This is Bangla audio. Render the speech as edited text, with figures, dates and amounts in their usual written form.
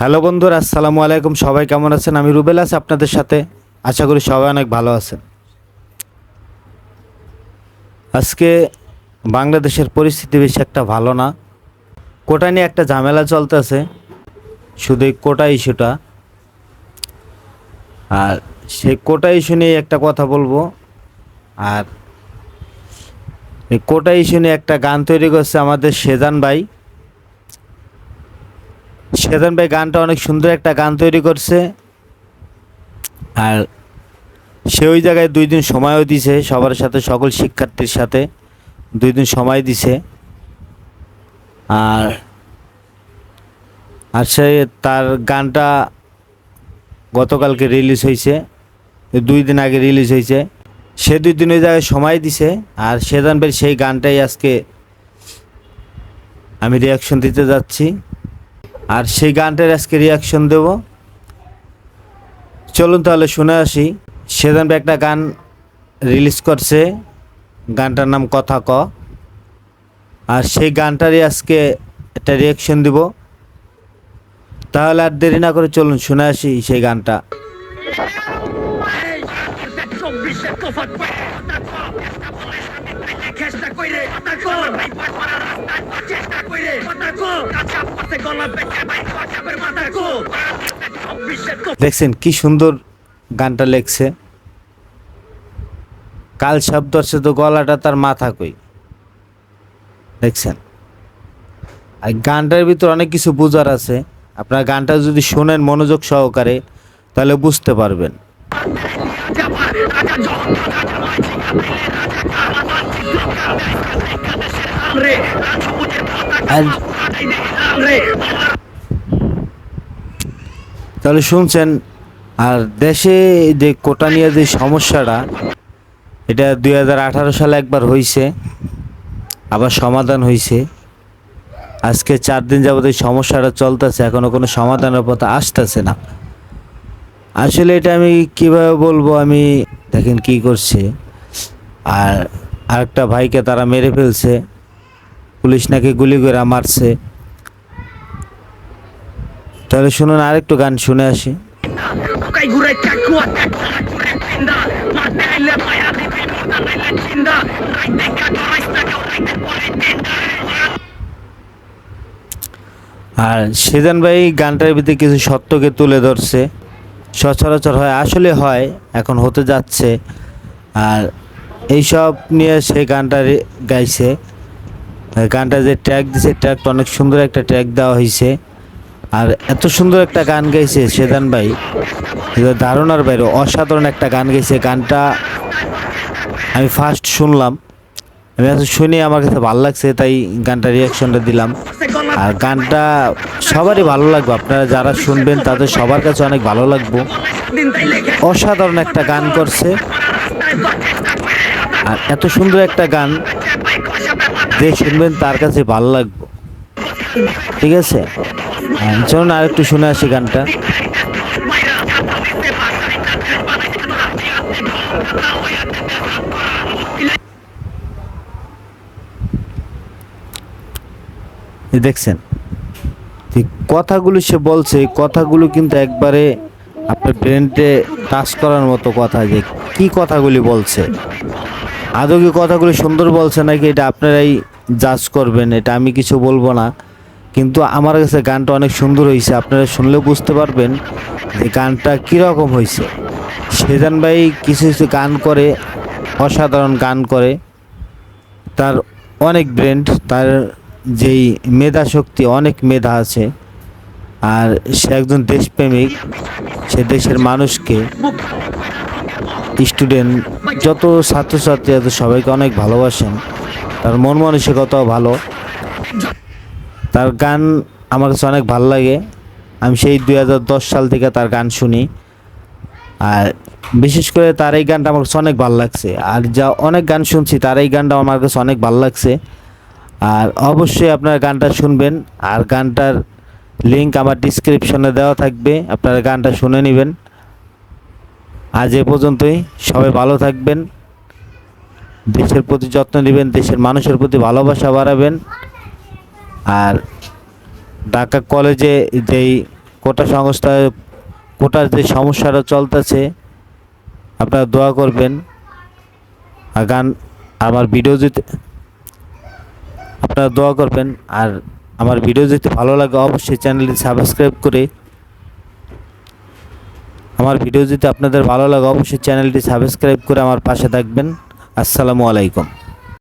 হ্যালো বন্ধুরা, আসসালামু আলাইকুম। সবাই কেমন আছেন? আমি রুবেল আছি আপনাদের সাথে। আশা করি সবাই অনেক ভালো আছেন। আজকে বাংলাদেশের পরিস্থিতি বেশি একটা ভালো না। কোটা নিয়ে একটা ঝামেলা চলতেছে, শুধু এই কোটা ইস্যুটা। আর সেই কোটা ইস্যু নিয়ে একটা কথা বলবো। আর এই কোটা ইস্যু নিয়ে একটা গান তৈরি করছে আমাদের সেজান ভাই। সেজান ভাই গানটা অনেক সুন্দর একটা গান তৈরি করছে। আর সে ওই জায়গায় 2 দিন সময়ও দিছে, সবার সাথে, সকল শিক্ষার্থীর সাথে 2 দিন সময় দিছে। আর আর সে তার গানটা গতকালকে রিলিজ হয়েছে, 2 দিন আগে রিলিজ হয়েছে। সে 2 দিন ওই জায়গায় সময় দিছে। আর সেজান ভাই সেই গানটাই আজকে আমি রিয়াকশন দিতে যাচ্ছি। আর সেই গানটার আজকে রিয়াকশন দেব। চলুন তাহলে শুনে আসি। সেজান ভাই একটা গান রিলিজ করছে, গানটার নাম কথা ক। আর সেই গানটারই আজকে একটা রিয়াকশন দিব। তাহলে আর দেরি না করে চলুন শুনে আসি সেই গানটা। দেখছেন কি সুন্দর গানটা লেখছে। কাল শব্দ আছে তো গলাটা তার মাথা কই। দেখছেন, আর গানটার ভিতর অনেক কিছু বোঝার আছে। আপনারা গানটা যদি শোনেন মনোযোগ সহকারে তাহলে বুঝতে পারবেন। আর তাহলে শুনছেন। আর দেশে যে কোটা নিয়ে যে সমস্যাটা, এটা 2018 সালে একবার হয়েছে, আবার সমাধান হয়েছে। আজকে 4 দিন যাবত এই সমস্যাটা চলতেছে, এখনো কোনো সমাধানের পথে আসতেছে না। আসলে এটা আমি কিভাবে বলবো, আমি দেখেন কি করছে। আর আরেকটা ভাইকে তারা মেরে ফেলছে, পুলিশ নাকি গুলি করে মারছে। তাহলে শুনুন, আরেকটু গান শুনে আসি। আর সেজান ভাই গানটার ভিতরে কিছু সত্যকে তুলে ধরছে। সচরাচর হয়, আসলে হয়, এখন হতে যাচ্ছে। আর এইসব নিয়ে সে গানটা গাইছে। গানটা যে ট্র্যাক দিছে, ট্র্যাকটা অনেক সুন্দর একটা ট্র্যাক দেওয়া হয়েছে। আর এত সুন্দর একটা গান গাইছে সেজান ভাই, ধারণার বাইরে অসাধারণ একটা গান গাইছে। গানটা আমি ফার্স্ট শুনলাম, আমি আজ শুনে আমার কাছে ভালো লাগছে, তাই গানটা রিয়াকশনটা দিলাম। আর গানটা সবারই ভালো লাগবে, আপনারা যারা শুনবেন তাদের সবার কাছে অনেক ভালো লাগবে। অসাধারণ একটা গান করছে। আর এত সুন্দর একটা গান যে শুনবেন তার কাছে ভালো লাগবে। ঠিক আছে, চলুন আর একটু শুনে আসি গানটা। দেখছেন কথাগুলো সে বলছে, কথাগুলো কিন্তু একবারে আপনার ব্রেনটে টাচ করার মতো কথা। যে কি কথাগুলি বলছে, আদৌ কি কথাগুলি সুন্দর বলছে নাকি, এটা আপনারাই জাজ করবেন, এটা আমি কিছু বলবো না। কিন্তু আমার কাছে গানটা অনেক সুন্দর হয়েছে, আপনারা শুনলে বুঝতে পারবেন যে গানটা কীরকম হয়েছে। সেজান ভাই কিছু কিছু গান করে, অসাধারণ গান করে। তার অনেক ব্রেন, তার যেই মেধা শক্তি, অনেক মেধা আছে। আর সে একজন দেশপ্রেমিক, সে দেশের মানুষকে, স্টুডেন্ট যত ছাত্রছাত্রী আছে সবাইকে অনেক ভালোবাসেন। তার মন মানসিকতাও ভালো। তার গান আমার কাছে অনেক ভালো লাগে। আমি সেই 2010 সাল থেকে তার গান শুনি। আর বিশেষ করে তার এই গানটা আমার কাছে অনেক ভালো লাগছে। আর যা অনেক গান শুনছি, তার এই গানটা আমার কাছে অনেক ভালো লাগছে। আর অবশ্যই আপনারা গানটা শুনবেন। আর গানটার লিঙ্ক আমার ডিসক্রিপশনে দেওয়া থাকবে, আপনারা গানটা শুনে নেবেন। আজ এ পর্যন্তই, সবাই ভালো থাকবেন, দেশের প্রতি যত্ন নেবেন, দেশের মানুষের প্রতি ভালোবাসা বাড়াবেন। আর ঢাকা কলেজে যেই কোটা সংস্থায় কোটার যে সমস্যাটা চলতেছে, আপনারা দোয়া করবেন। আর আমার ভিডিও যদি আপনারা দোয়া করবেন। আর আমার ভিডিও যদি ভালো লাগে অবশ্যই চ্যানেলটি সাবস্ক্রাইব করে আপনাদের ভালো লাগে অবশ্যই চ্যানেলটি সাবস্ক্রাইব করে আমার পাশে থাকবেন। আসসালামু আলাইকুম।